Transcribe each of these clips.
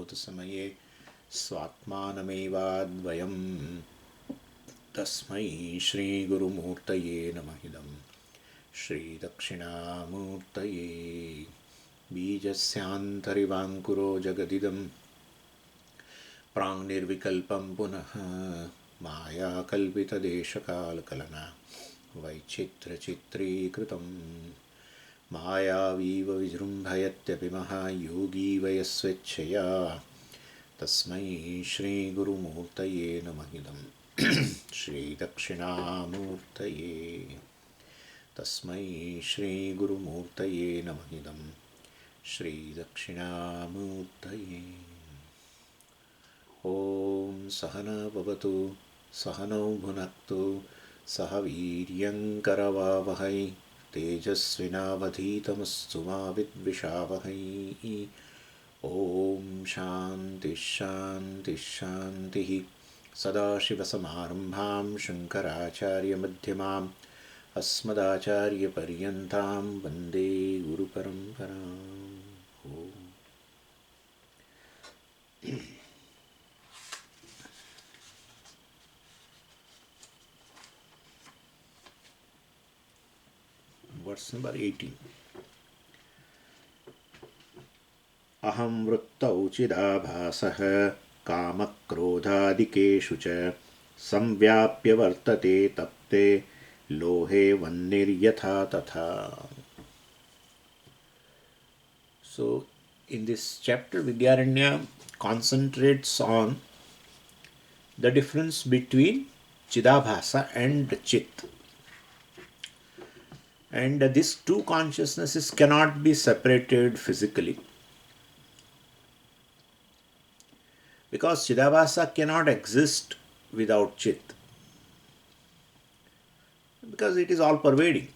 प्रलयोत्पत्तिप्रलयोत्समये स्वात्मानमेवाद्वयं तस्मै श्रीगुरुमूर्तये नमः इदं श्रीदक्षिणामूर्तये बीजस्यान्तरिवाङ्कुरो जगदिदं प्राङ्निर्विकल्पं पुनः मायाकल्पितदेशकालकलना वैचित्र्यचित्रीकृतं मायावीव विजृम्भयत्यपि महायोगी वयस्वेच्छया तस्मै श्रीगुरुमूर्तये नमः इदं श्रीदक्षिणामूर्तये तस्मै श्रीगुरुमूर्तये नमः इदं श्रीदक्षिणामूर्तये। ॐ सहना भवतु सहनौ भुनक्तु सह वीर्यङ्करवावहै तेजस्विनावधीतमस्तु मा विद्विषावहै। ॐ शान्तिः शान्तिः शान्तिः। सदाशिवसमारम्भां शङ्कराचार्यमध्यमाम् अस्मदाचार्यपर्यन्तां वन्दे गुरुपरम्पराम्। Verse number 18. अहं वृत्तौ चिदाभासः कामक्रोधादिकेषु च संव्याप्य वर्तते तप्ते लोहे वह्निर्यथा तथा. So in this chapter Vidyaranya concentrates on the difference between Chidabhasa and Chit. And these two consciousnesses cannot be separated physically, because Chidabhasa cannot exist without Chit, because it is all pervading.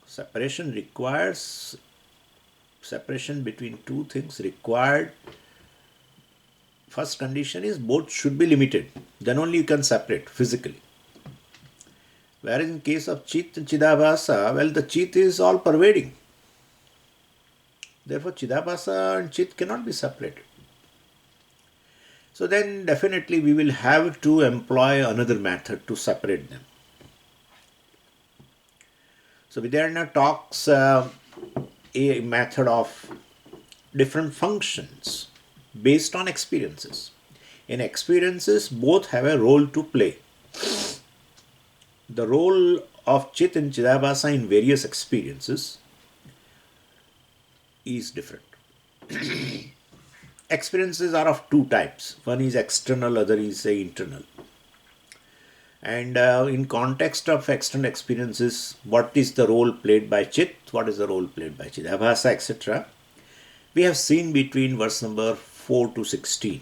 Separation between two things required. First condition is both should be limited, then only you can separate physically. Whereas in case of Chit and Chidabhasa, well, the Chit is all pervading. Therefore, Chidabhasa and Chit cannot be separated. So then definitely we will have to employ another method to separate them. So Vidyaranya talks a method of different functions based on experiences. In experiences, both have a role to play. The role of Chit and Chidabhasa in various experiences is different. Experiences are of two types. One is external, other is internal. And in context of external experiences, what is the role played by Chit, what is the role played by Chidabhasa, etc. We have seen between verse number 4 to 16.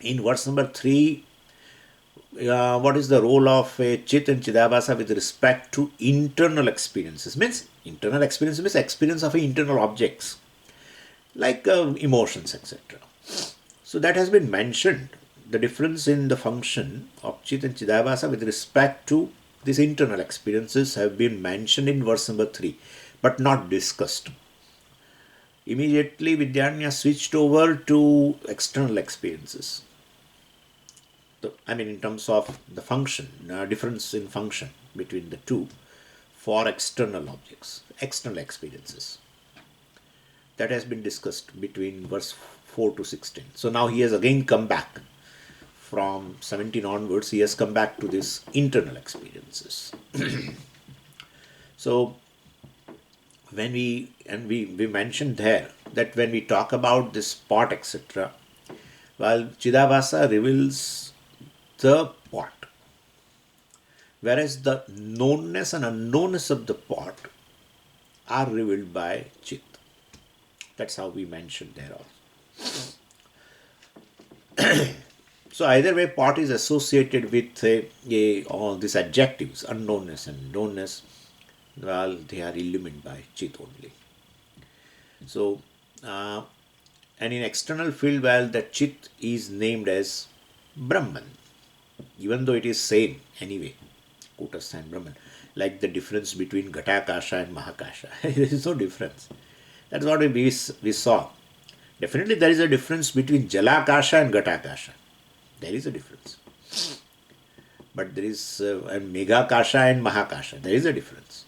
In verse number 3, what is the role of Chit and Chidabhasa with respect to internal experiences? Internal experience means experience of internal objects like emotions, etc. So that has been mentioned. The difference in the function of Chit and Chidabhasa with respect to these internal experiences have been mentioned in verse number 3, but not discussed. Immediately Vidyaranya switched over to external experiences. In terms of the function, difference in function between the two for external objects, external experiences. That has been discussed between verse 4 to 16. So now he has again come back from 17 onwards, he has come back to these internal experiences. So when we mentioned there that when we talk about this pot, etc., while Chidabhasa reveals the pot, whereas the knownness and unknownness of the pot are revealed by Chit. That's how we mentioned there also. So either way, pot is associated with all these adjectives, unknownness and knownness, well, they are illumined by Chit only. So, and in external field, well, that Chit is named as Brahman, even though it is same anyway, Kutastha and Brahman, like the difference between Ghatakasha and Mahakasha. There is no difference. That's what we saw. Definitely there is a difference between Jalakasha and Ghatakasha. There is a difference. But there is and Meghakasha and Mahakasha. There is a difference.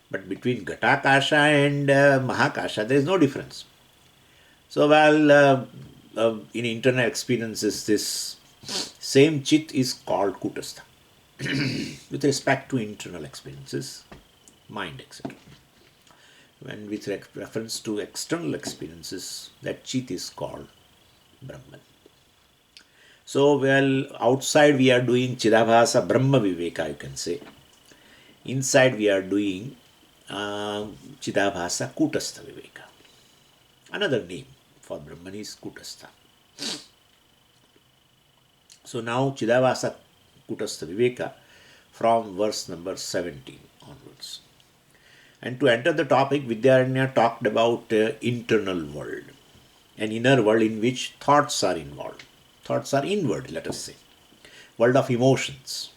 But between Ghatakasha and Mahakasha, there is no difference. So, in internal experiences, this same chit is called Kutastha. With respect to internal experiences, mind, etc. When with reference to external experiences, that chit is called Brahman. So, outside we are doing Chidabhasa Brahma Viveka, you can say. Inside we are doing Chidabhasa Kutastha Viveka. Another name for Brahman is Kutastha. So now Chidabhasa Kutastha Viveka from verse number 17 onwards. And to enter the topic, Vidyaranya talked about internal world, an inner world in which thoughts are involved. Thoughts are inward, let us say. World of emotions.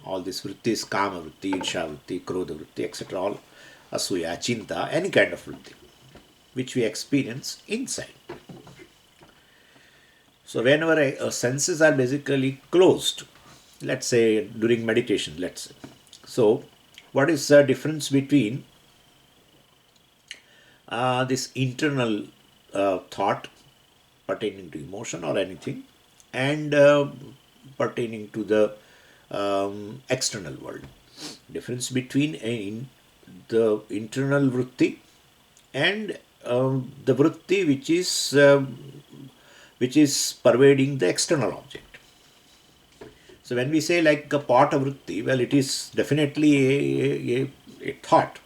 All these vrittis, kama vritti, irsha vritti, krodha vritti, etc. All asuya, chinta, any kind of vritti, which we experience inside. So whenever senses are basically closed, let's say during meditation, let's say. So what is the difference between this internal thought pertaining to emotion or anything and pertaining to the external world? Difference between the internal vritti and the vritti which is pervading the external object. So when we say like a pot of vritti, well, it is definitely a thought,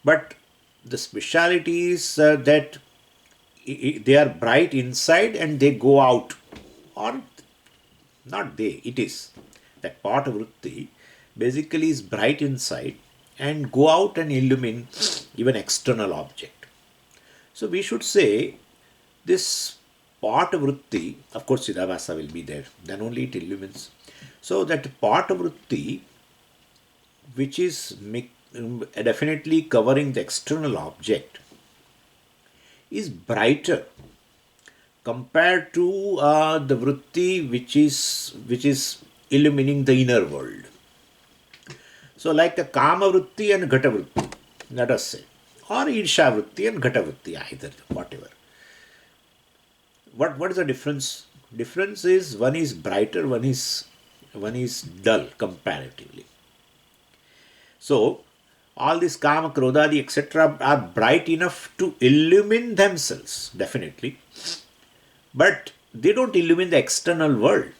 but the speciality is that they are bright inside and they go out, or not they, it is. That pot of vritti basically is bright inside and go out and illumine even external object. So we should say this pot of vritti, of course Chidabhasa will be there, then only it illumines. So that pot of vritti, which is definitely covering the external object, is brighter compared to the vritti which is illumining the inner world. So like a kama vritti and ghata vritti, let us say, or irsha vritti and ghata vritti, either, whatever. What is the difference? Difference is one is brighter, one is dull comparatively. So all these kama, krodhadi, etc. are bright enough to illumine themselves, definitely, but they don't illumine the external world.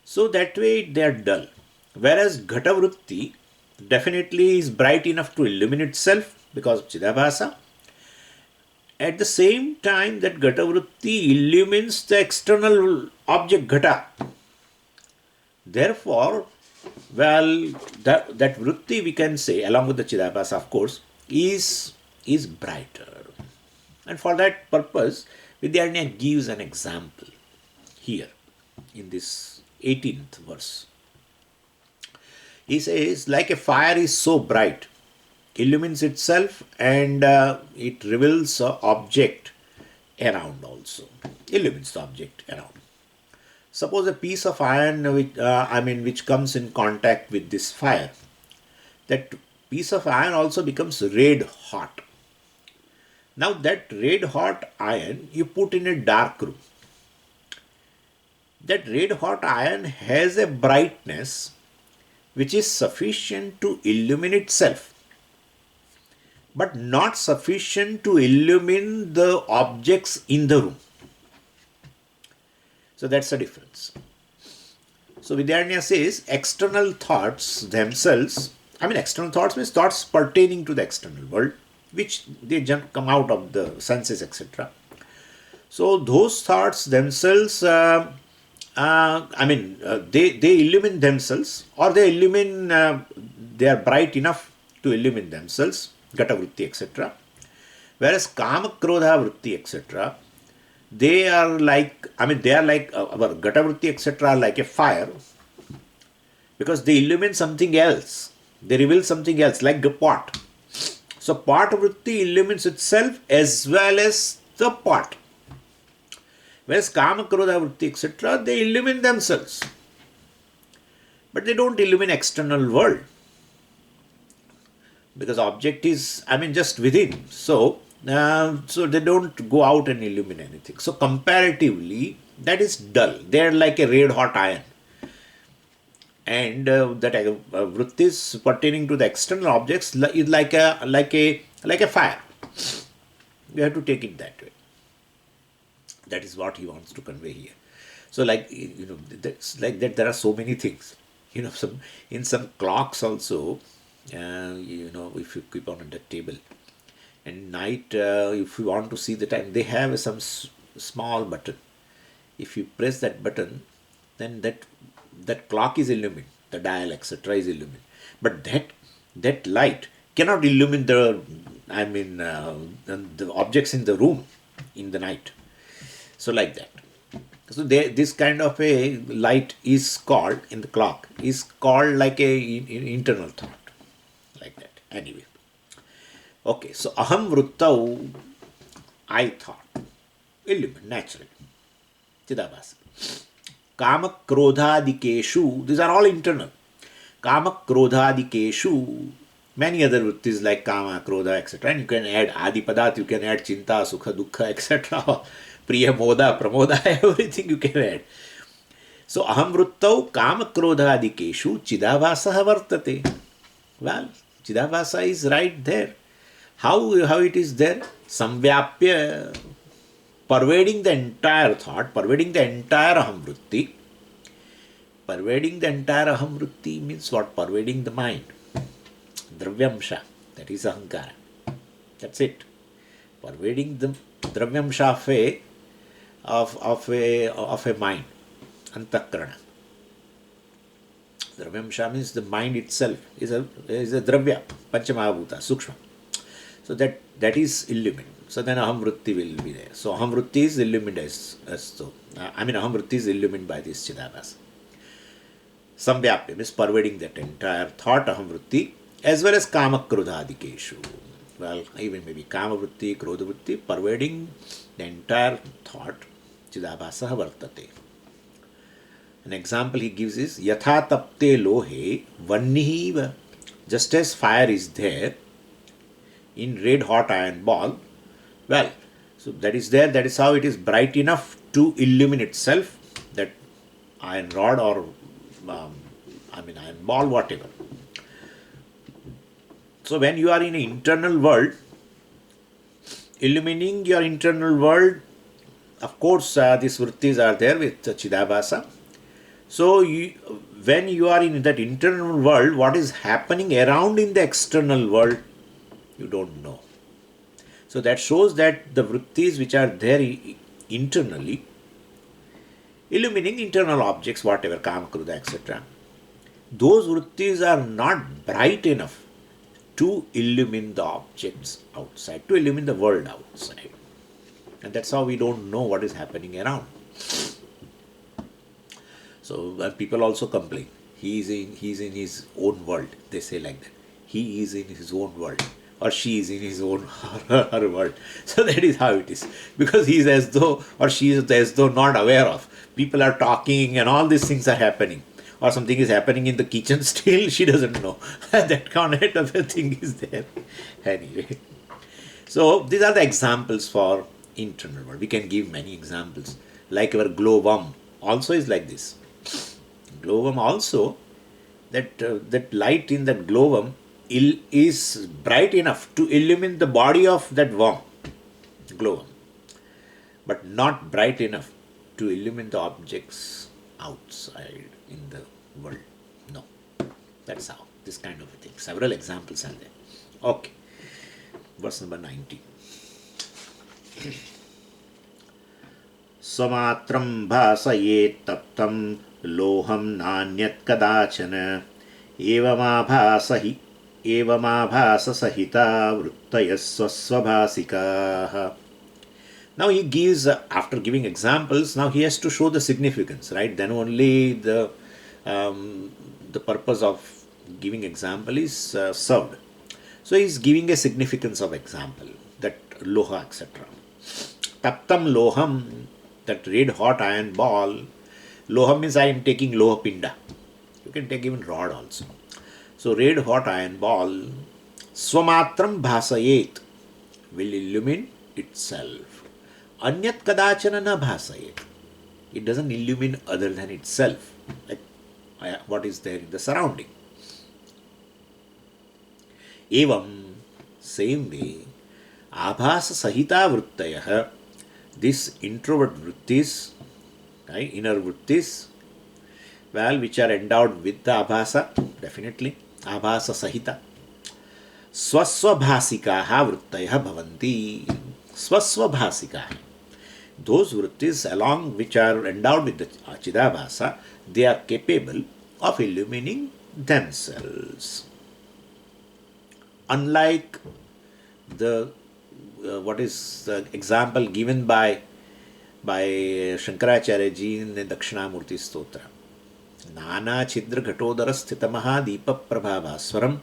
So that way they are dull. Whereas ghata vritti definitely is bright enough to illuminate itself because of Chidabhasa. At the same time, that ghata vritti illumines the external object ghata. Therefore, that vritti, we can say, along with the Chidabhasa, of course, is brighter. And for that purpose, Vidyaranya gives an example here in this 18th verse. He says, like a fire is so bright, illumines itself and it reveals an object around also. Illumines the object around. Suppose a piece of iron which comes in contact with this fire. That piece of iron also becomes red hot. Now that red hot iron you put in a dark room. That red hot iron has a brightness which is sufficient to illuminate itself, but not sufficient to illumine the objects in the room. So that's the difference. So Vidyaranya says external thoughts themselves, external thoughts means thoughts pertaining to the external world, which they come out of the senses, etc. So those thoughts themselves, they illumine themselves, or they illumine, they are bright enough to illumine themselves, ghata vritti, etc. Whereas kama, krodha vritti, etc., they are like our ghata vritti, etc., are like a fire, because they illumine something else, they reveal something else, like the pot. So pot vritti illumines itself as well as the pot. Whereas kama, krodha, vritti, etc., they illumine themselves. But they don't illumine external world. Because object is, just within. So they don't go out and illumine anything. So comparatively, that is dull. They are like a red hot iron. And that vrittis pertaining to the external objects is like a fire. You have to take it that way. That is what he wants to convey here. So, that's like that. There are so many things. In some clocks also. If you keep on the table, and night, if you want to see the time, they have some small button. If you press that button, then that clock is illumined, the dial, etc., is illumined. But that light cannot illumine the objects in the room in the night. So like that. So this kind of a light is called in the clock is called like a internal thought. Like that. Anyway. Okay, so aham vrittau, I thought. Illumine, naturally. Chidabhasa. Kama krodhadikeshu, these are all internal. Kama krodhadikeshu, many other vrittis like kama, krodha, etc. And you can add adipadat, you can add chinta, sukha, dukkha, etc. Priya, moda, pramoda, everything you can add. So aham vrittau kama krodhadikeshu chidabhasa vartate. Well, Chidabhasa is right there. How it is there? Samvyapya, pervading the entire thought, pervading the entire aham vritti. Pervading the entire aham vritti means what? Pervading the mind. Dravyamsha, that is ahankara. That's it. Pervading the dravyamsha of a mind. Antakrana. Dravyamsha means the mind itself is a dravya, panchamahabhuta, sukshma. So that is illumined. So then aham vritti will be there. So aham vritti is illumined as so. Aham vritti is illumined by this chidabhasa. Samvyapya means pervading that entire thought aham vritti as well as kama krodhadikeshu. Well, even maybe kama vritti, krodha vritti, pervading the entire thought chidabhasa vartate. An example he gives is yatha tapte lohe vannihiva. Just as fire is there in red hot iron ball, well, so that is there, that is how it is bright enough to illumine itself, that iron rod or iron ball, whatever. So when you are in an internal world, illumining your internal world, of course these vrittis are there with chidabhasa. So when you are in that internal world, what is happening around in the external world, you don't know. So that shows that the vrittis which are there internally, illumining internal objects, whatever, kama, krodha, etc., those vrittis are not bright enough to illumine the objects outside, to illumine the world outside. And that's how we don't know what is happening around. So people also complain, he's in his own world. They say like that. He is in his own world, or she is in his own her world. So that is how it is. Because he is as though, or she is as though not aware of. People are talking and all these things are happening. Or something is happening in the kitchen, still she doesn't know. That kind of a thing is there. Anyway. So these are the examples for internal world. We can give many examples. Like our glowworm also is like this. Glowworm also, that light in that glowworm is bright enough to illumine the body of that worm, glowworm, but not bright enough to illumine the objects outside in the world. No, that's how, this kind of a thing. Several examples are there. Okay, verse number 19. Samatram bhasayet taptam loham nanyat kadachana evamabhasa sahita vrittayasvasvabhasikaha. Now he gives, after giving examples, now he has to show the significance, right? Then only the purpose of giving example is served. So he is giving a significance of example, that loha, etc. Taptam loham, that red hot iron ball. Loham means I am taking loha pinda. You can take even rod also. So red hot iron ball, swamatram bhasayet, will illumine itself. Anyat kadachana na bhasayet. It doesn't illumine other than itself, like what is there in the surrounding. Evam, same way, abhasa sahita vrittayah, this introvert vrittis, right, inner vrittis, well, which are endowed with the abhasa, definitely, abhasa sahita. Swaswabhasikaha vrittayah bhavanti. Swaswabhasikaha. Those vrittis along which are endowed with the Chidabhasa, they are capable of illumining themselves. Unlike the what is the example given by Shankaracharya ji in the Dakshinamurti Stotra. Nana Chidra Ghatodara Sthitamaha Deepa Prabhavaswaram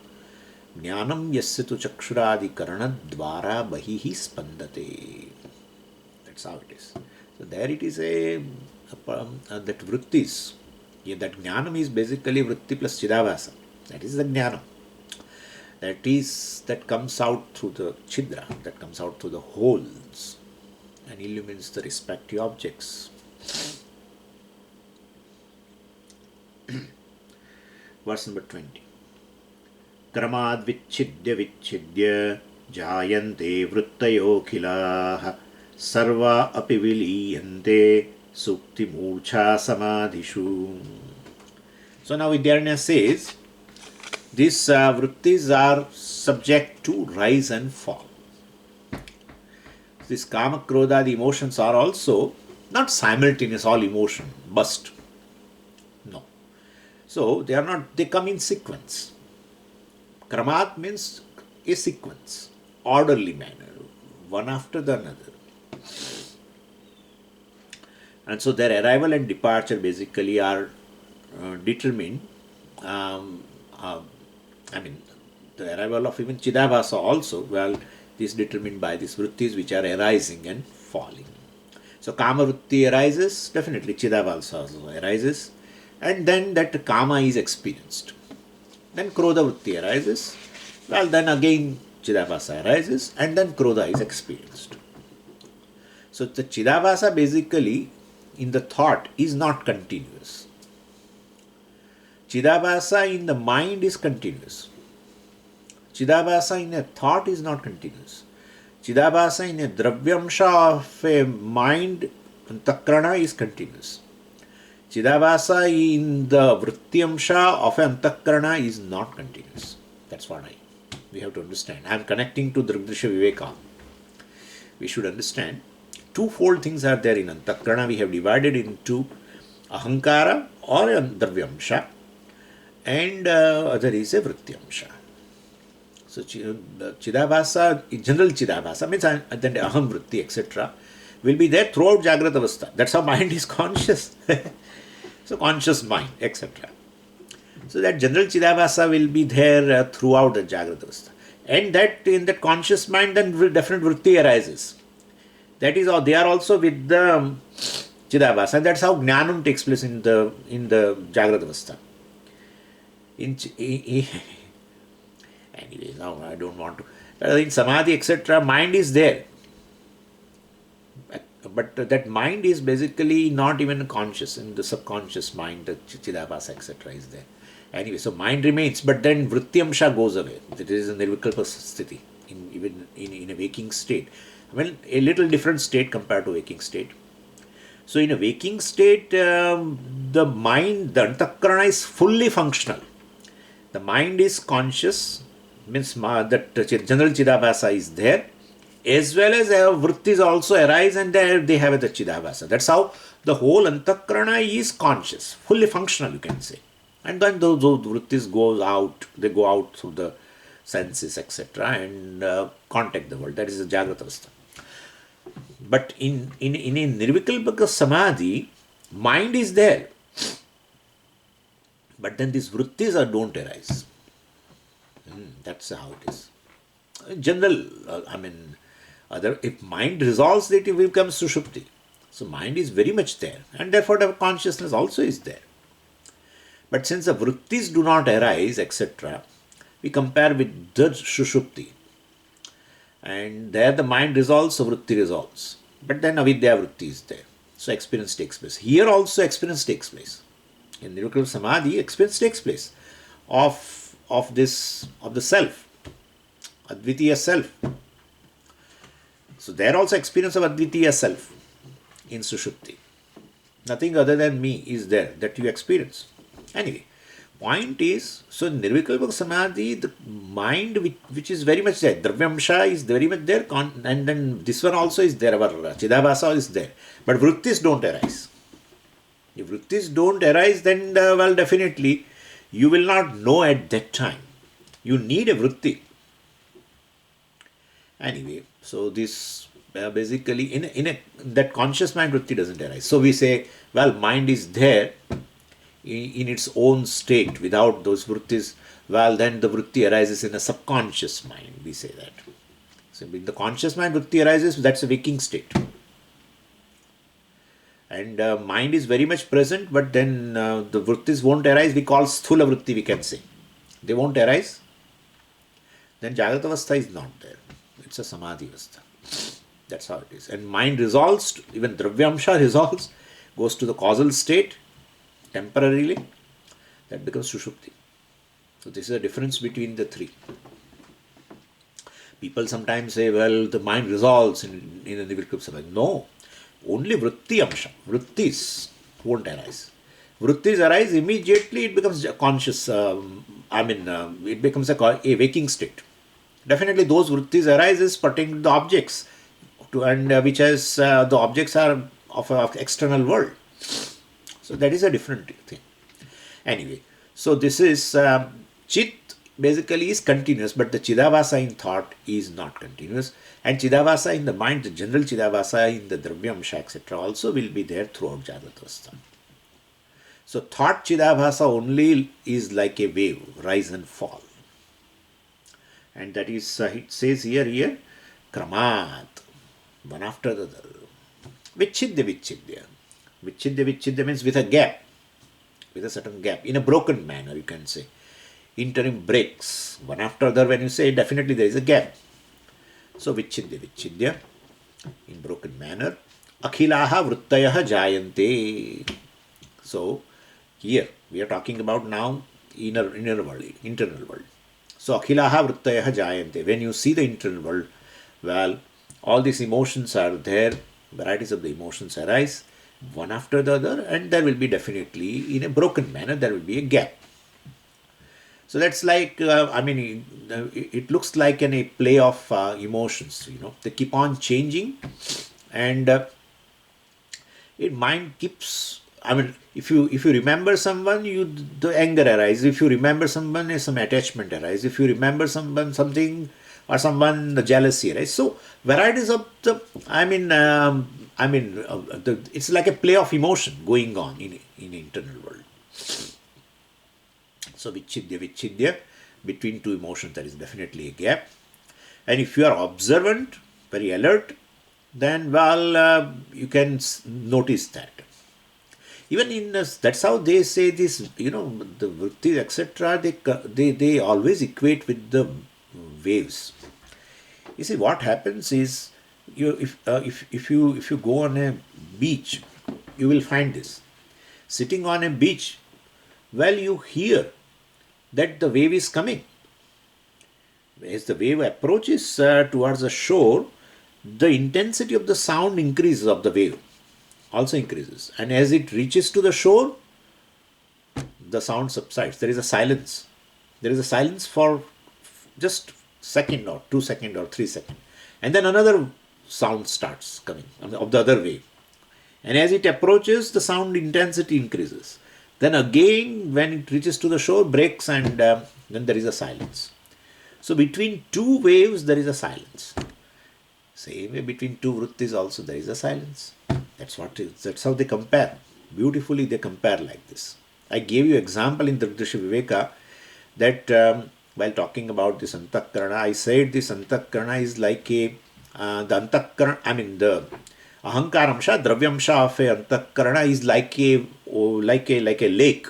Jnanam Yasya tu Chakshuradi Karana Dvara Bahihi Spandate. That's how it is. So there it is that vrittis. That jnanam is basically vritti plus chidavasa. That is the jnanam. That comes out through the chidra, that comes out through the holes and illumines the respective objects. Verse number 20. Kramad vichidya jayante vrittayo khilaha sarva api viliyante sukti murcha samadhishu. So now Vidyaranya says these vrittis are subject to rise and fall. This kama krodha, the emotions are also not simultaneous, all emotion burst. No. So they are not, they come in sequence. Kramat means a sequence, orderly manner, one after the another. And so their arrival and departure basically are determined. The arrival of even Chidabhasa also, well, this is determined by these vrittis which are arising and falling. So Kama vritti arises, definitely Chidabhasa also arises, and then that Kama is experienced. Then Krodha vritti arises, well, then again Chidabhasa arises, and then Krodha is experienced. So the Chidabhasa basically in the thought is not continuous. Chidabhasa in the mind is continuous. Chidabhasa in a thought is not continuous. Chidabhasa in a dravyamsha of a mind, antakrana, is continuous. Chidabhasa in the vrittyamsha of an antakrana is not continuous. That's what we have to understand. I am connecting to Drigdrisha Viveka. We should understand twofold things are there in antakrana. We have divided into ahankara or dravyamsha, and other is a vrittyamsha. So Chidabhasa, general Chidabhasa means then aham vritti, etc. will be there throughout Jagrata Avastha. That's how mind is conscious. So conscious mind, etc. So that general Chidabhasa will be there throughout the Jagrata Avastha. And that in that conscious mind then definite vritti arises. That is how they are also with the Chidabhasa, and that's how Jnanam takes place in the Jagrata Avastha. Anyway, now I don't want to. In Samadhi, etc., mind is there. But that mind is basically not even conscious. In the subconscious mind, the Chidabhasa, etc., is there. Anyway, so mind remains, but then Vrittyamsha goes away. That is a nirvikalpa sthiti, even in a waking state. Well, a little different state compared to waking state. So in a waking state, the mind, the antakarana is fully functional. The mind is conscious, means that general Chidabhasa is there, as well as vrittis also arise and they have the Chidabhasa. That's how the whole antakarana is conscious, fully functional, you can say. And then those vrittis go out through the senses, etc., and contact the world. That is the Jagrata Avastha. But in a Nirvikalpaka Samadhi, mind is there. But then these vrittis don't arise. That's how it is. general, other, if mind resolves it, it becomes sushupti. So mind is very much there, and therefore the consciousness also is there. But since the vrittis do not arise, etc., we compare with the sushupti. And there the mind resolves, so vritti resolves. But then avidya vritti is there. So experience takes place. Here also experience takes place. In Nirvikalpa Samadhi, experience takes place of the self, Advitiya self. So there also experience of Advitiya self in Sushupti. Nothing other than me is there that you experience. Anyway, point is, so in Nirvikalpa Samadhi, the mind which is very much there, Dravyamsha is very much there, and then this one also is there, our Chidabhasa is there. But vrittis don't arise. If vrittis don't arise, then well, definitely you will not know at that time. You need a vritti. Anyway, so this basically in that conscious mind vritti doesn't arise. So we say, well, mind is there in its own state without those vrittis. Well, then the vritti arises in a subconscious mind. We say that. So in the conscious mind vritti arises, that's a waking state. And mind is very much present, but then the vrittis won't arise. We call sthula vritti, we can say. They won't arise. Then Jagrata Avastha is not there. It's a Samadhi Avastha. That's how it is. And mind resolves, even Dravyamsha resolves, goes to the causal state temporarily. That becomes Sushupti. So this is the difference between the three. People sometimes say, well, the mind resolves in the Nirvikalpa Samadhi. No. Only vritti amsha, vrittis won't arise. Vrittis arise immediately, it becomes conscious, it becomes a waking state. Definitely those vrittis arises pertaining to the objects, and which has, the objects are of external world. So that is a different thing. Anyway, so this is, chit basically is continuous, but the Chidabhasa in thought is not continuous. And Chidabhasa in the mind, the general Chidabhasa in the Dravyamsha, etc., also will be there throughout Jagrata. So thought Chidabhasa only is like a wave, rise and fall. And that is, it says here, Kramat, one after the other. Vichidya, Vichidya. Vichidya, Vichidya means with a gap, with a certain gap, in a broken manner, you can say. Interim breaks, one after the other. When you say, definitely there is a gap. So Vichidya, Vichidya, in broken manner. Akhilaha vrittayaha jayante. So here we are talking about now inner world, internal world. So Akhilaha vrittayaha jayante. When you see the internal world, well, all these emotions are there, varieties of the emotions arise, one after the other, and there will be definitely, in a broken manner, there will be a gap. So that's like, it looks like a play of emotions, they keep on changing, and mind keeps, if you remember someone, the anger arises. If you remember someone, some attachment arises. If you remember something, or someone, the jealousy arises. So varieties of the, it's like a play of emotion going on in internal world. So Vichidya, between two emotions there is definitely a gap. And if you are observant, very alert, then well, you can notice that. Even in this, that's how they say this, the vrittis, etc., they always equate with the waves. You see, what happens is, if you go on a beach, you will find this. Sitting on a beach, well, you hear that the wave is coming. As the wave approaches towards the shore, the intensity of the sound increases, of the wave also increases. And as it reaches to the shore, the sound subsides. There is a silence. There is a silence for just second or 2 seconds or 3 seconds. And then another sound starts coming of the other wave. And as it approaches, the sound intensity increases. Then again, when it reaches to the shore, breaks, and then there is a silence. So between two waves, there is a silence. Same way, between two vrittis also there is a silence. That's how they compare. Beautifully they compare like this. I gave you example in the Drisha Viveka that while talking about this antakarana, I said this antakarana is like the antakarana, I mean the ahankaramsha, dravyamsha of a antakarana is like a lake,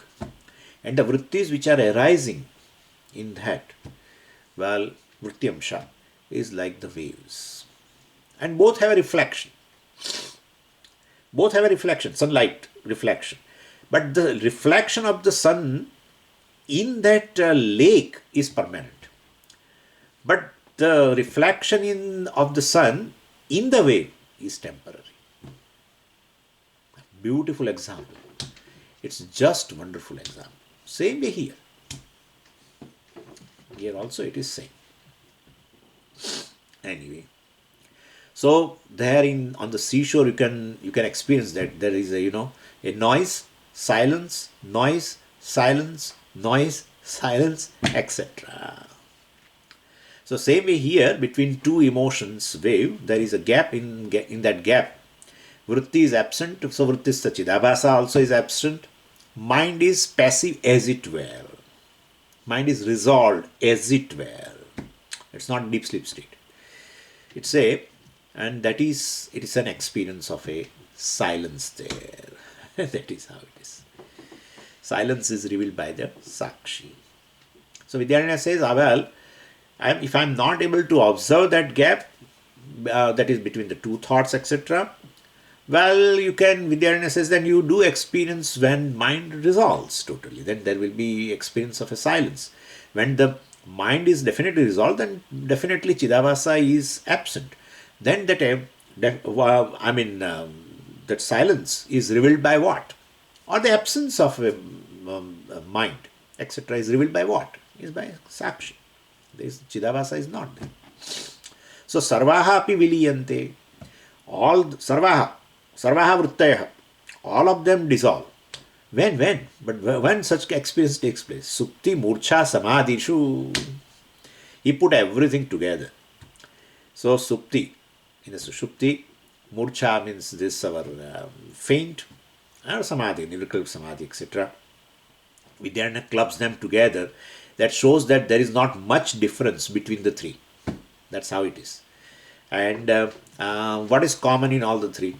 and the vrittis which are arising in that, well, vrityamsha is like the waves, and both have a reflection. Both have a reflection, sunlight reflection, but the reflection of the sun in that lake is permanent, but the reflection in of the sun in the wave is temporary. Beautiful example. It's just wonderful example. Same way here. Here also it is same. Anyway, so there in on the seashore you can experience that there is a noise, silence, noise, silence, noise, silence, etc. So same way here between two emotions wave there is a gap in that gap. Vritti is absent, so vritti is sachidabhasa also is absent. Mind is passive as it were. Mind is resolved as it were. It's not deep sleep state. It's a and that is it is an experience of a silence there. That is how it is. Silence is revealed by the Sakshi. So Vidyaranya says, well, if I am not able to observe that gap, that is between the two thoughts, etc., well, you can, Vidyaranya says, then you do experience when mind resolves totally. Then there will be experience of a silence. When the mind is definitely resolved, then definitely Chidavasa is absent. Then that silence is revealed by what? Or the absence of a mind, etc., is revealed by what? Is by Sakshi. This Chidavasa is not there. So Sarvaha api viliyante. All Sarvaha vrittaya, all of them dissolve. When? But when such experience takes place? Supti murcha samadhishu. He put everything together. So Supti, in the Sushupti, murcha means this our faint, or samadhi, nirvikalpa samadhi, etc. Vidyaranya clubs them together. That shows that there is not much difference between the three. That's how it is. And what is common in all the three?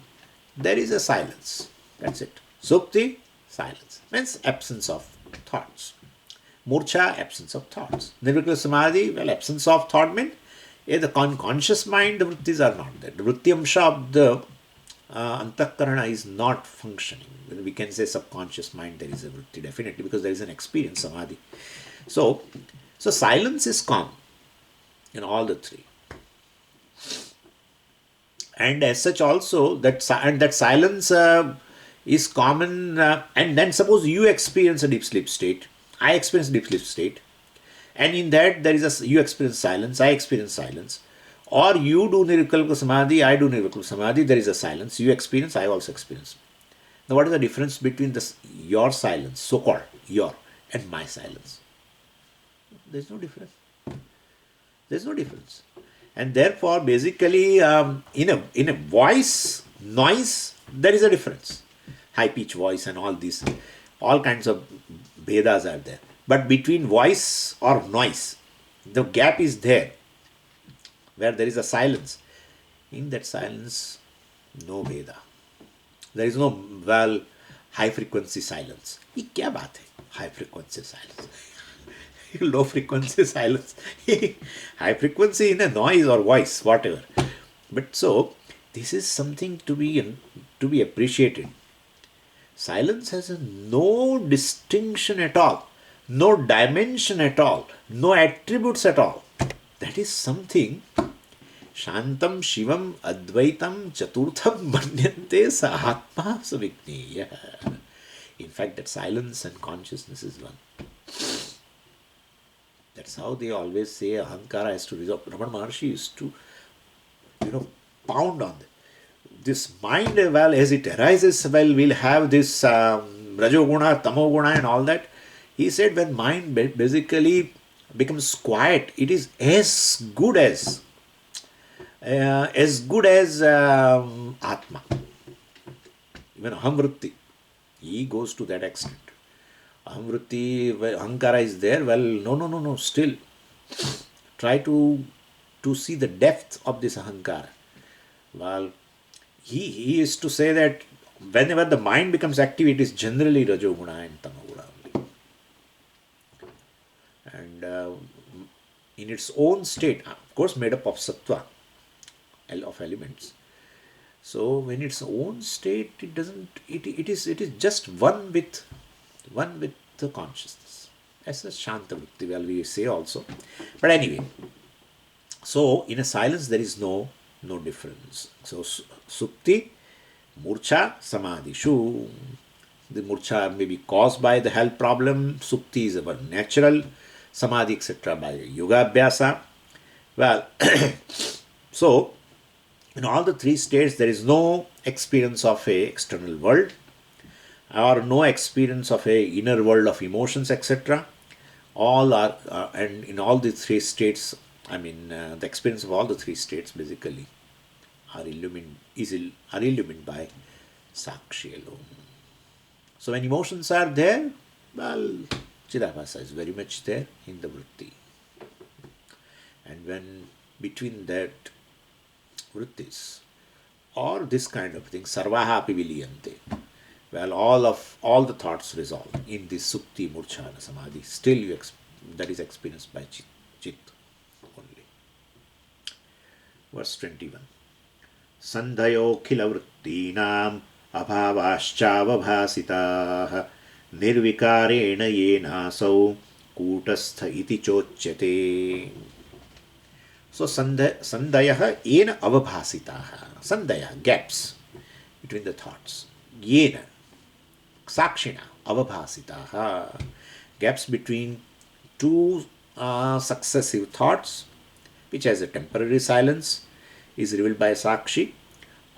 There is a silence. That's it. Supti, silence. Means absence of thoughts. Murcha, absence of thoughts. Nirvikalpa samadhi, well, absence of thought means the conscious mind, the vrittis are not there. The vrityamsha of the antakarana is not functioning. We can say subconscious mind, there is a vritti, definitely, because there is an experience, samadhi. So silence is common in all the three. And as such also, that silence is common. And then suppose you experience a deep sleep state, I experience deep sleep state, and in that there is you experience silence, I experience silence, or you do nirvikalpa samadhi, I do nirvikalpa samadhi, there is a silence, you experience, I also experience. Now what is the difference between your silence, so-called your, and my silence? There's no difference. There's no difference. And therefore, basically, in a voice, noise, there is a difference. High pitch voice and all these, all kinds of Vedas are there. But between voice or noise, the gap is there, where there is a silence. In that silence, no Veda. There is no, well, high frequency silence. ये क्या बात है? High frequency silence. Low frequency silence. High frequency in a noise or voice, whatever. But so, this is something to be appreciated. Silence has no distinction at all, no dimension at all, no attributes at all. That is something. Shantam Shivam Advaitam Chaturtham Manyante Sahatma Savigneya. In fact, that silence and consciousness is one. That's how they always say Ahankara has to resolve. Ramana Maharshi used to, pound on this mind, well, as it arises, well, we'll have this Rajoguna, Tamoguna and all that. He said when mind basically becomes quiet, it is as good as Atma. Even Ahamvritti, he goes to that extent. Ahamvritti, Ahankara is there, well, no, still. try to see the depth of this ahankara. Well, he is to say that whenever the mind becomes active, it is generally rajoguna and tamoguna only. And in its own state, of course, made up of sattva, of elements. So when its own state, it doesn't. It is just one with the consciousness. As a shanta vritti, well, we say also. But anyway, so in a silence there is no difference. So supti, murcha, samadhi. Shu, the murcha may be caused by the health problem. Supti is our natural. Samadhi, etc. by yoga abhyasa. Well, so in all the three states there is no experience of a external world or no experience of a inner world of emotions, etc. All are and in all the three states, the experience of all the three states basically are illumined by sakshi alone. So when emotions are there, well, chidabhasa is very much there in the vritti. And when between that vrittis or this kind of thing, sarvaha api viliyante, well, all the thoughts resolve in this sukti, murcha, and samadhi. Still, that is experienced by chit only. Verse 21. Sandhayo khila vrittinam abhavaschavabhasitah nirvikarena yenasau kutastha iti chochyate. So sandhaya ena avabhasitaha. Sandhaya, gaps between the thoughts. Yena, sakshina, avabhasitaha. Gaps between two successive thoughts, which has a temporary silence, is revealed by sakshi.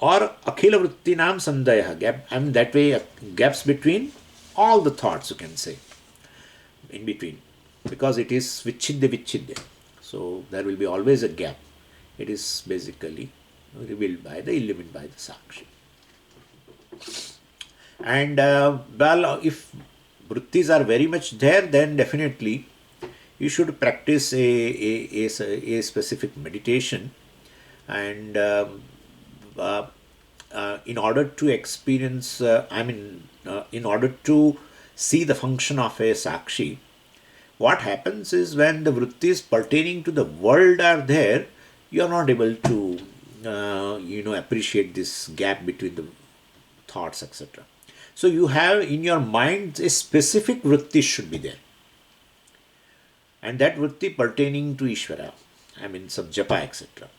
Or akhila vrittinam sandhaya, gap, that way gaps between all the thoughts, you can say, in between, because it is vichidya. So there will be always a gap. It is basically revealed by illumined by the sakshi. And well, if vrittis are very much there, then definitely you should practice a specific meditation, and in order to experience, in order to see the function of a sakshi, what happens is when the vrittis pertaining to the world are there, you are not able to appreciate this gap between the thoughts, etc. So you have in your mind a specific vritti should be there, and that vritti pertaining to Ishvara, some japa, etc.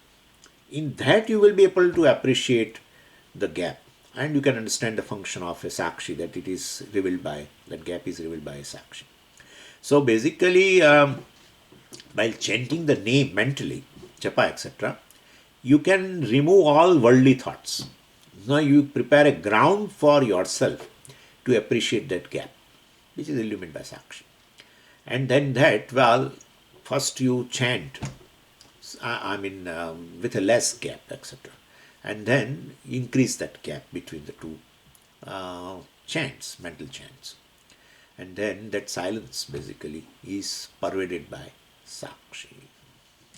In that you will be able to appreciate the gap, and you can understand the function of a sakshi, that it is revealed by, that gap is revealed by a sakshi. So basically, while chanting the name mentally, japa, etc., you can remove all worldly thoughts. Now you prepare a ground for yourself to appreciate that gap, which is illumined by sakshi. And then that, well, first you chant, with a less gap, etc. And then increase that gap between the two chants, mental chants. And then that silence basically is pervaded by sakshi.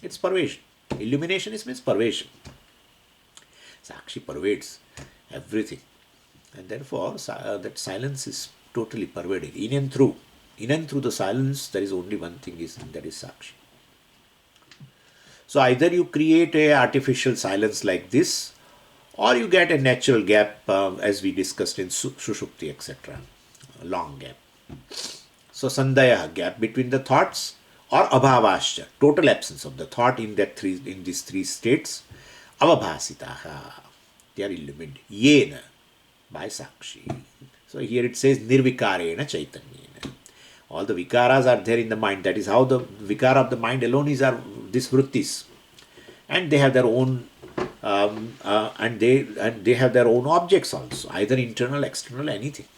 It's pervasion. Illumination means pervasion. Sakshi pervades everything. And therefore, that silence is totally pervaded. In and through the silence, there is only one thing, that is sakshi. So either you create a artificial silence like this, or you get a natural gap, as we discussed in Sushupti, etc. A long gap. So sandhaya, gap between the thoughts, or abhavascha, total absence of the thought in these three states. Avabhasitaha, they are illumined. Yena, by sakshi. So here it says nirvikarena chaitanyena. All the vikaras are there in the mind. That is how the vikara of the mind alone are these vrittis, and they have their own and they have their own objects also, either internal, external, anything.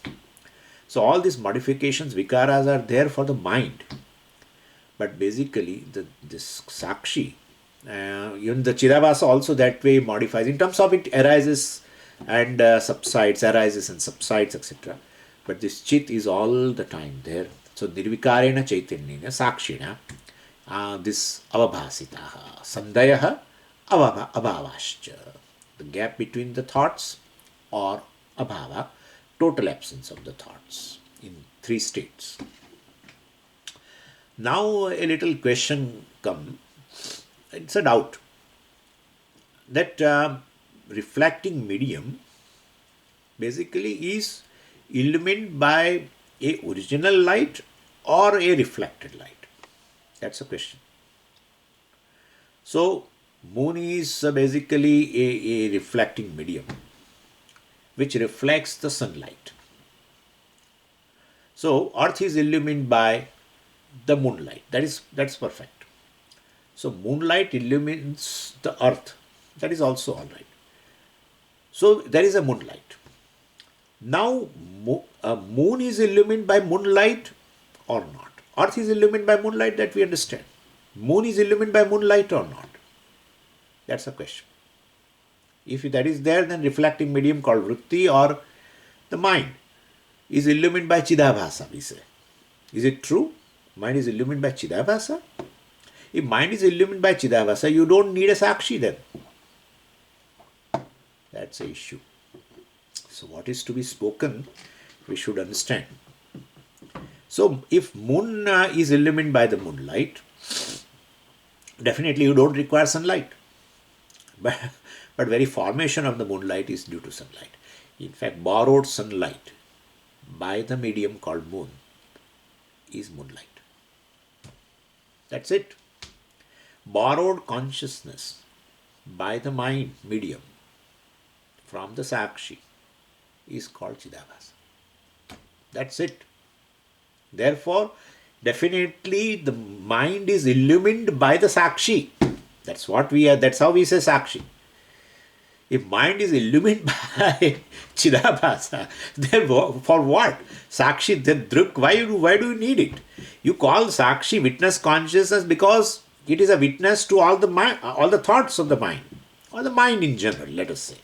So all these modifications, vikaras, are there for the mind. But basically, this sakshi, even the chidabhasa also that way modifies. In terms of it arises and subsides, arises and subsides, etc. But this chit is all the time there. So nirvikarena chaitanyena sakshina this avabhasitaha, sandayaha, abhavascha. The gap between the thoughts or abhava, total absence of the thoughts in three states. Now a little question come. It's a doubt that reflecting medium basically is illumined by a original light or a reflected light. That's a question. So moon is basically a reflecting medium which reflects the sunlight. So earth is illumined by the moonlight. That's perfect. So moonlight illumines the earth. That is also all right. So there is a moonlight. Now moon is illumined by moonlight or not? Earth is illumined by moonlight, that we understand. Moon is illumined by moonlight or not? That's a question. If that is there, then reflecting medium called vritti or the mind is illumined by chidabhasa, we say. Is it true? Mind is illumined by chidabhasa? If mind is illumined by chidabhasa, you don't need a sakshi then. That's the issue. So what is to be spoken, we should understand. So if moon is illumined by the moonlight, definitely you don't require sunlight. But very formation of the moonlight is due to sunlight. In fact, borrowed sunlight by the medium called moon is moonlight. That's it. Borrowed consciousness by the mind medium from the sakshi is called chidabhasa. That's it. Therefore, definitely the mind is illumined by the sakshi. That's what we are. That's how we say sakshi. If mind is illumined by chidabhasa, then for what? Sakshi, then druk, why do you need it? You call sakshi witness consciousness because it is a witness to all the thoughts of the mind, or the mind in general, let us say.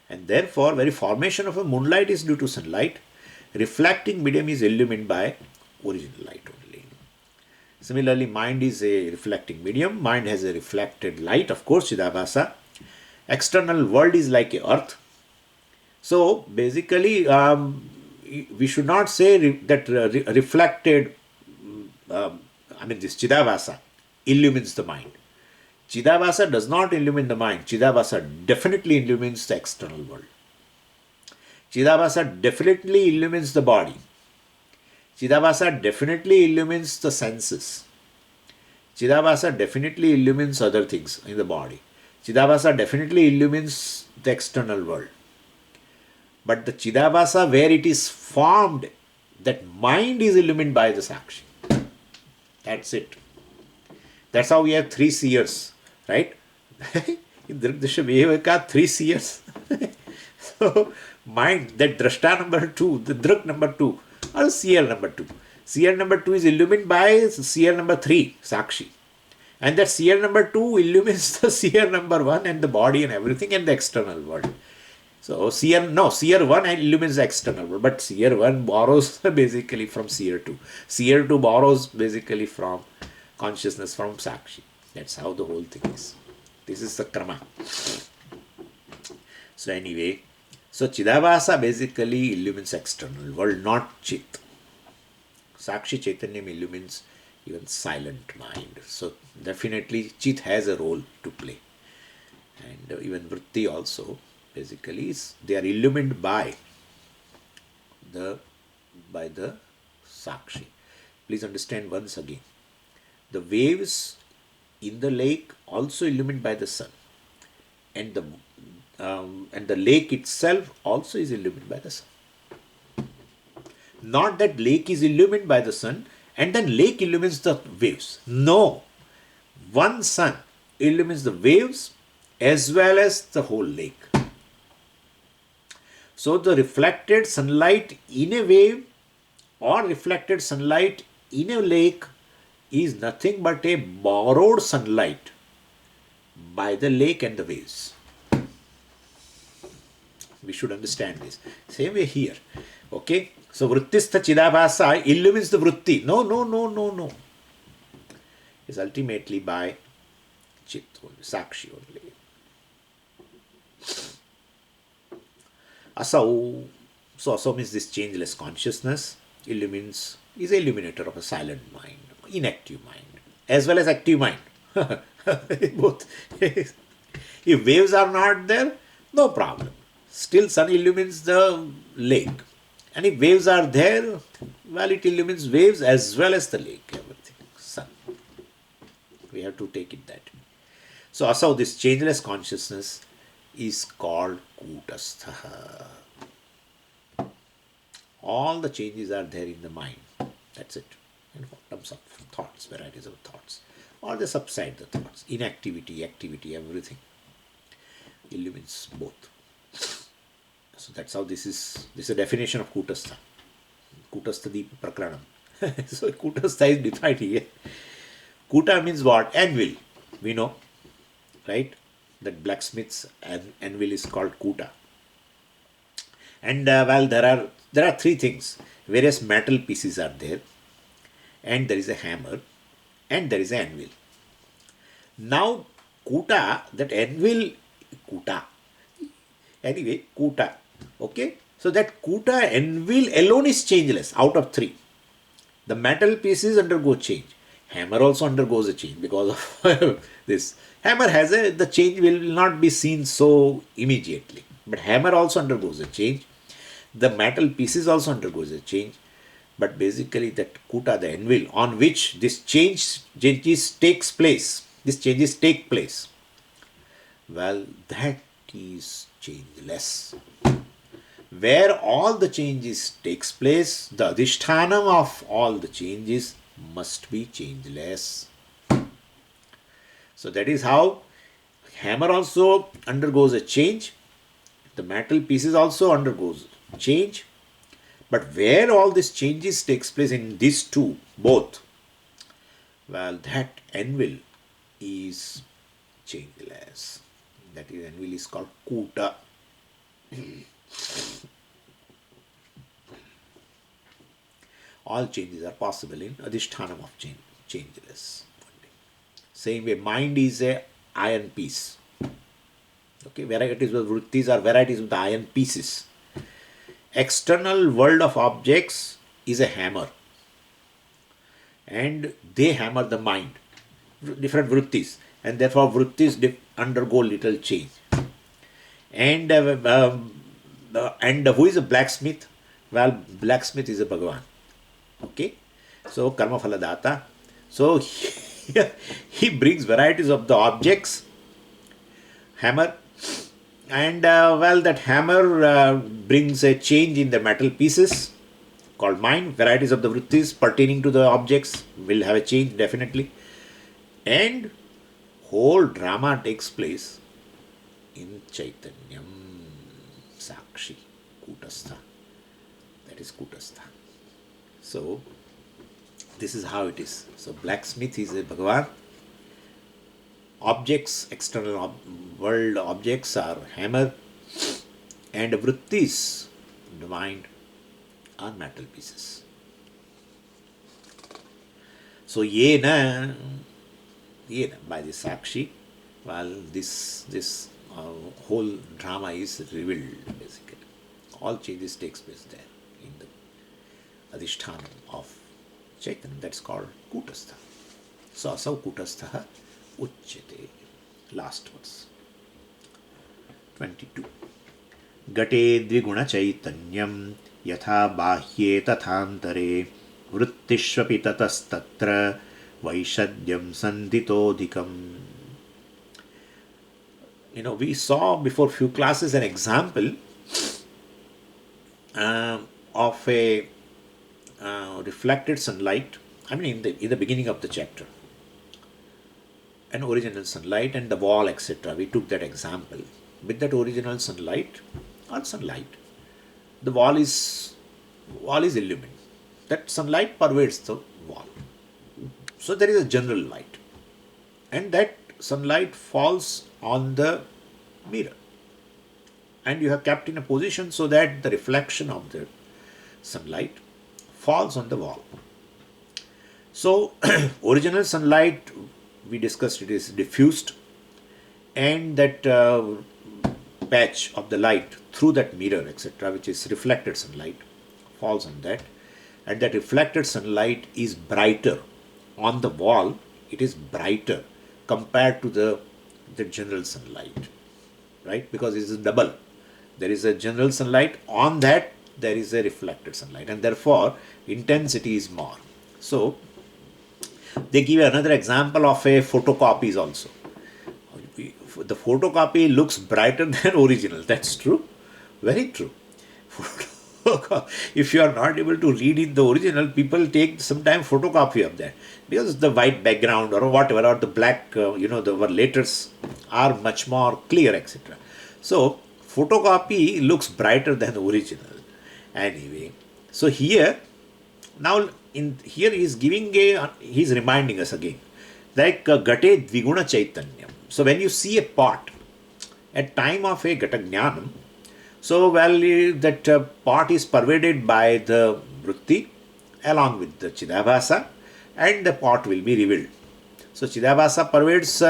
And therefore, very formation of a moonlight is due to sunlight. Reflecting medium is illumined by original light only. Similarly, mind is a reflecting medium. Mind has a reflected light, of course, chidabhasa. External world is like a earth. So basically, we should not say that reflected, this chidabhasa illumines the mind. Chidabhasa does not illumine the mind. Chidabhasa definitely illumines the external world. Chidabhasa definitely illumines the body. Chidabhasa definitely illumines the senses. Chidabhasa definitely illumines other things in the body. Chidabhasa definitely illumines the external world. But the chidabhasa where it is formed, that mind is illumined by the sakshi. That's it. That's how we have three seers, right? In Drikdisha Viveka, three seers. So, mind, that drashta number 2, the drik number 2, or seer number 2. Seer number 2 is illumined by seer number 3, sakshi. And that seer number 2 illumines the seer number 1 and the body and everything and the external world. So seer 1 illumines the external world, but seer 1 borrows basically from seer 2. Seer 2 borrows basically from consciousness, from sakshi. That's how the whole thing is. This is the krama. So anyway, so chidabhasa basically illumines external world, not chit. Sakshi Chaitanyam illumines even silent mind. So definitely chit has a role to play. And even vritti also basically they are illumined by the sakshi. Please understand once again. The waves in the lake also illumined by the sun. And the lake itself also is illumined by the sun. Not that lake is illumined by the sun and then lake illumines the waves. No. One sun illumines the waves as well as the whole lake. So the reflected sunlight in a wave or reflected sunlight in a lake is nothing but a borrowed sunlight by the lake and the waves. We should understand this. Same way here. Okay. So vrittistha chidabhasa illumines the vritti. No. is ultimately by Chit only, Sakshi only. Asau, so Asau means this changeless consciousness, illumines, is a illuminator of a silent mind, inactive mind, as well as active mind. Both. If waves are not there, no problem. Still sun illumines the lake. And if waves are there, well, it illumines waves as well as the lake, everything. Sun. We have to take it that way. So Asau, this changeless consciousness, is called Kutastha. All the changes are there in the mind. That's it. In terms of thoughts, varieties of thoughts. Or they subside the thoughts. Inactivity, activity, everything illumines both. So that's how this is a definition of Kutastha. Kutastha Deep Prakranam. So Kutastha is defined here. Kuta means what? Anvil. We know, right? That blacksmith's anvil is called Kuta. And well, there are three things. Various metal pieces are there, and there is a hammer, and there is an anvil. Now, Kuta, that anvil, Kuta. Anyway, Kuta. Okay? So that Kuta anvil alone is changeless out of three. The metal pieces undergo change. Hammer also undergoes a change because of this. Hammer has the change will not be seen so immediately. But hammer also undergoes a change. The metal pieces also undergoes a change. But basically that Kuta, the anvil, on which this changes takes place. These changes take place. Well, that is changeless. Where all the changes takes place, the adhishthanam of all the changes must be changeless. So that is how hammer also undergoes a change. The metal pieces also undergoes change. But where all these changes takes place in these two, both, well, that anvil is changeless. That is anvil is called Kuta. All changes are possible in adhishthanam of changeless. Same way, mind is a iron piece. Okay, varieties of vrittis are varieties of the iron pieces. External world of objects is a hammer, and they hammer the mind. Different vrittis, and therefore vrittis undergo little change. And who is a blacksmith? Well, blacksmith is a Bhagavan. Okay, so karma phaladata. So he brings varieties of the objects, hammer, and well, that hammer brings a change in the metal pieces called mind. Varieties of the vrittis pertaining to the objects will have a change definitely, and whole drama takes place in Chaitanyam Sakshi Kutastha. That is Kutastha. So this is how it is. So blacksmith is a Bhagavan. Objects, external world objects are hammer, and vrittis, the mind, are metal pieces. So yena by the Sakshi, well, this whole drama is revealed basically. All changes takes place there in the adhishthanam of Chaitanya. That's called Kutastha. So asau Kutastha uchyate. Last verse. 22. Gate dviguna chaitanyam yatha bahye tathantare vrittishvapi tatastatra vaishadyam sanditodhikam. We saw before few classes an example of a reflected sunlight. I mean, in the beginning of the chapter, an original sunlight and the wall, etc. We took that example. With that original sunlight, the wall is illumined. That sunlight pervades the wall. So there is a general light, and that sunlight falls on the mirror, and you have kept in a position so that the reflection of the sunlight falls on the wall. So original sunlight, we discussed, it is diffused, and that patch of the light through that mirror, etc., which is reflected sunlight, falls on that, and that reflected sunlight is brighter on the wall. It is brighter compared to the general sunlight, right? Because it is double. There is a general sunlight, on that there is a reflected sunlight, and therefore intensity is more. So they give another example of a photocopies also. The photocopy looks brighter than original. That's true. Very true. If you are not able to read in the original, people take sometime photocopy of that because the white background or whatever, or the black, the letters are much more clear, etc. So photocopy looks brighter than original. Anyway, so here now in here he is giving he is reminding us again, like gate dviguna chaitanyam. So when you see a pot at time of a gata jnanam, so that pot is pervaded by the vritti along with the chidabhasa, and the pot will be revealed. So chidabhasa pervades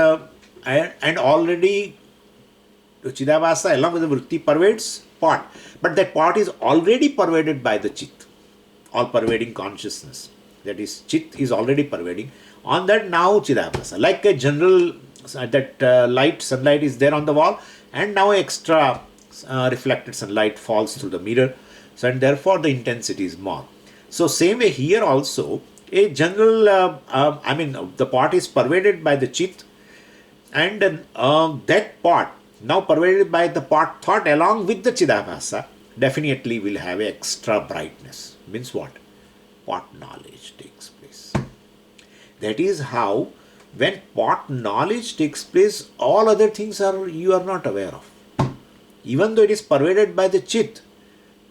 and already chidabhasa along with the vritti pervades pot, but that pot is already pervaded by the chit, all pervading consciousness. That is, chit is already pervading. On that now chidabhasa, like a general that sunlight is there on the wall, and now extra reflected sunlight falls through the mirror. So and therefore the intensity is more. So same way here also, a general, the pot is pervaded by the chit, and that pot now pervaded by the pot thought along with the chidabhasa definitely will have extra brightness. Means what? Pot knowledge takes place. That is how when pot knowledge takes place, all other things you are not aware of. Even though it is pervaded by the chit,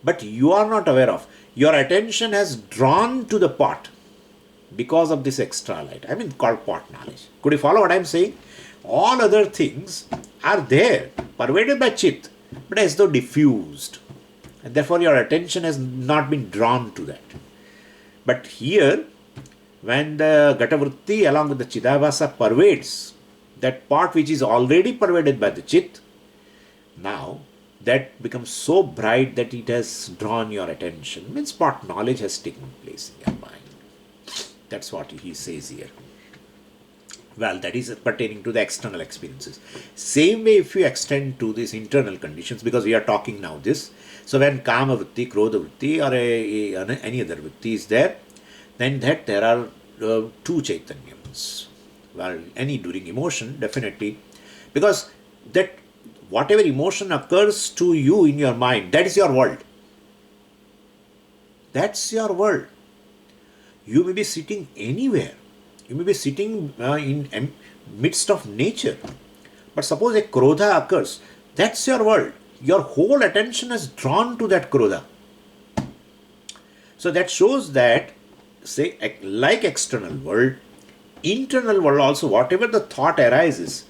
but you are not aware of. Your attention has drawn to the pot because of this extra light. Called pot knowledge. Could you follow what I am saying? All other things are there, pervaded by chit, but as though diffused. And therefore your attention has not been drawn to that. But here, when the gatavritti along with the chidabhasa pervades that part which is already pervaded by the chit, now that becomes so bright that it has drawn your attention. Means pot knowledge has taken place in your mind. That's what he says here. Well, that is pertaining to the external experiences. Same way if you extend to these internal conditions, because we are talking now this. So when kama vritti, krodha vritti, or any other vritti is there, then that there are two chaitanyams. Well, any during emotion, definitely, because that whatever emotion occurs to you in your mind, that is your world. That's your world. You may be sitting anywhere. You may be sitting in midst of nature. But suppose a krodha occurs, that's your world. Your whole attention is drawn to that krodha. So that shows that, say, like external world, internal world also, whatever the thought arises,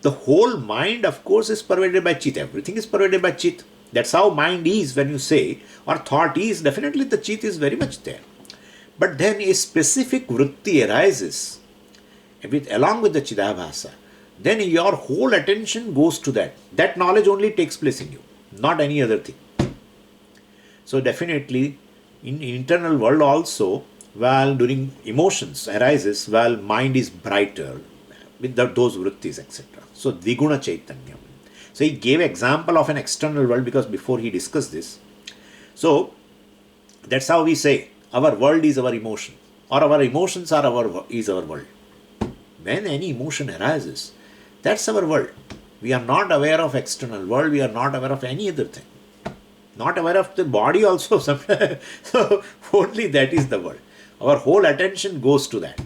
the whole mind, of course, is pervaded by chit. Everything is pervaded by chit. That's how mind is when you say, or thought is, definitely the chit is very much there. But then a specific vritti arises along with the chidabhasa. Then your whole attention goes to that. That knowledge only takes place in you, not any other thing. So definitely in internal world also, while during emotions arises, while mind is brighter with those vrittis, etc. So dviguna chaitanyam. So he gave example of an external world because before he discussed this. So that's how we say our world is our emotion, or our emotions are our world. When any emotion arises, that's our world. We are not aware of external world. We are not aware of any other thing. Not aware of the body also. So only that is the world. Our whole attention goes to that.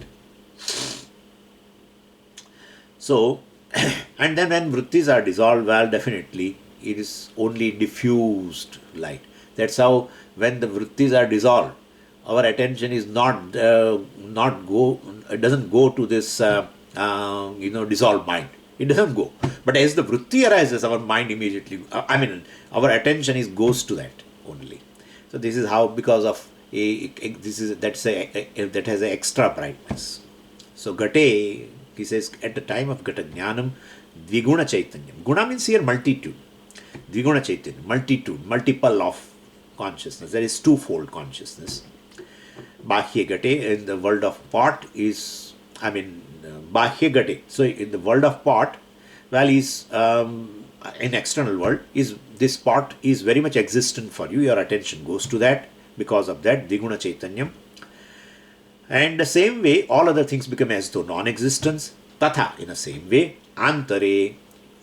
So, and then when vrittis are dissolved, well, definitely it is only diffused light. That's how when the vrittis are dissolved, our attention is it doesn't go to this dissolved mind. It doesn't go. But as the vritti arises, our mind immediately, our attention goes to that only. So this is how, because of that has an extra brightness. So Gate, he says, at the time of Gata Jnanam, Dviguna Chaitanyam. Guna means here multitude. Dviguna Chaitanya, multitude, multiple of consciousness. There is twofold consciousness. Bahya Gate in the world of pot is, Bahya Gate. So in the world of pot, well, is in external world, is this pot is very much existent for you. Your attention goes to that. Because of that, Dviguna Chaitanyam. And the same way, all other things become as though non-existence. Tatha, in the same way, Antare,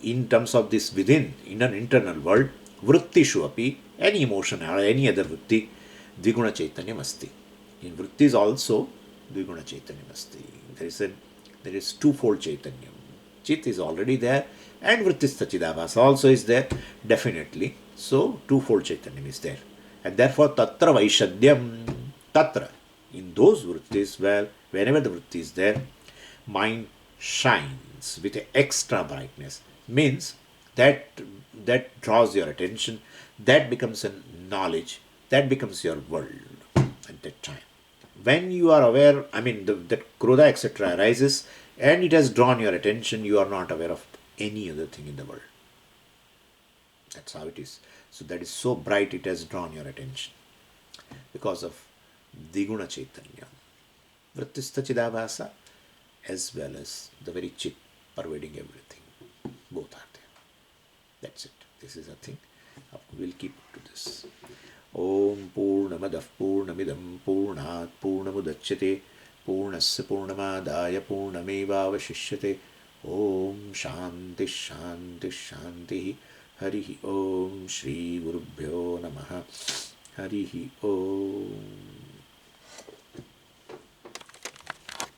in terms of this within, in an internal world, Vrittishu api, any emotion or any other vritti, Dviguna Chaitanyam asti. In vrittis also, Dviguna Chaitanyam asti. There is twofold Chaitanyam. Chit is already there, and Vrittis Tachidabhasa also is there, definitely. So, twofold Chaitanyam is there. And therefore, Tatra Vaishadyam, Tatra, in those vrittis, well, whenever the vritti is there, mind shines with extra brightness. Means that draws your attention, that becomes a knowledge, that becomes your world at that time. When you are aware, that Krodha, etc. arises and it has drawn your attention, you are not aware of any other thing in the world. That's how it is. So that is so bright, it has drawn your attention because of Diguna Chaitanya, Vrittistha Chidabhasa, as well as the very Chit pervading everything. Both are there. That's it. This is a thing. We'll keep to this. Om Purnamadah Purnamidam Purnat Purnamudachyate Purnasya Purnamadaya Purnamevavashishyate. Om Shanti Shanti Shanti. Harihi Om Shri Gurubhyo Namaha. Harihi Om.